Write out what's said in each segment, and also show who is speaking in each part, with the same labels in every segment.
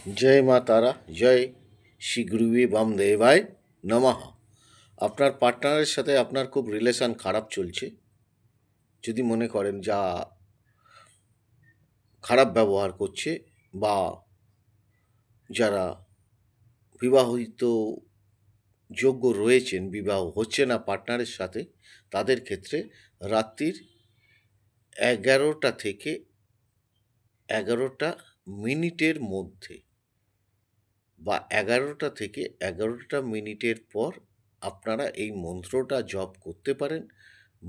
Speaker 1: জয় মা তারা, জয় শ্রী গুরুবে বামদেবায় নমঃ। আপনার পার্টনারের সাথে আপনার খুব রিলেশন খারাপ চলছে। যদি মনে করেন যা খারাপ ব্যবহার করছে, বা যারা বিবাহিত যোগ্য রয়েছেন, বিবাহ হচ্ছে না পার্টনারের সাথে, তাদের ক্ষেত্রে রাত্রির 11টা থেকে 11টা মিনিটের মধ্যে বা 11টা থেকে 11টা মিনিটের পর আপনারা এই মন্ত্রটা জপ করতে পারেন।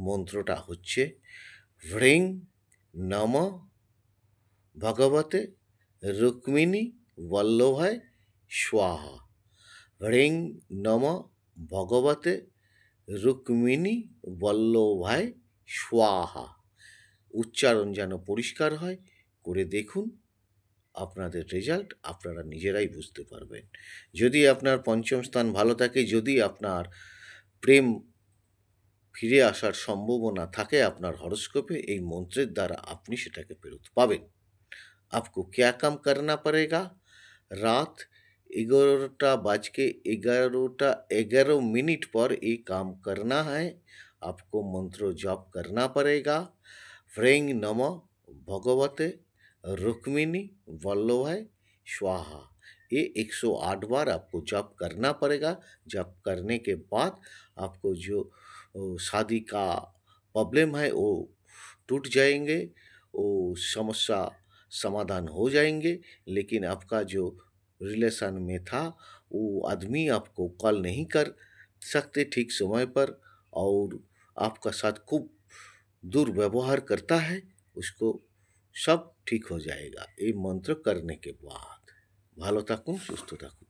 Speaker 1: মন্ত্রটা হচ্ছে হ্রিং নম ভগবতে রুক্মিণী বল্লভায় স্বাহা। হ্রিং নম ভগবতে রুক্মিণী বল্লভায় স্বাহা। উচ্চারণ যেন পরিষ্কার হয়, করে দেখুন। আপনাদের রেজাল্ট আপনারা নিজেরাই বুঝতে পারবেন। যদি আপনার পঞ্চম স্থান ভালো থাকে, যদি আপনার প্রেম ফিরে আসার সম্ভাবনা থাকে আপনার হরোস্কোপে, এই মন্ত্রের দ্বারা আপনি সেটাকে ফেরত পাবেন। आपको क्या काम करना पड़ेगा? रात 11:11 पर ये काम करना है। आपको मंत्र जप करना पड़ेगा। ह्रीं नमः भगवते रुक्मिणी वल्लभाय स्वाहा। ये 108 बार आपको जप करना पड़ेगा। जप करने के बाद आपको जो शादी का प्रॉब्लम है वो टूट जाएंगे, वो समस्या समाधान हो जाएंगे। लेकिन आपका जो रिलेशन में था, वो आदमी आपको कॉल नहीं कर सकते ठीक समय पर, और आपका साथ खूब दुर्व्यवहार करता है, उसको सब ঠিক हो जाएगा এই মন্ত্র करने के बाद। ভালো থাকুন, সুস্থ থাকুন।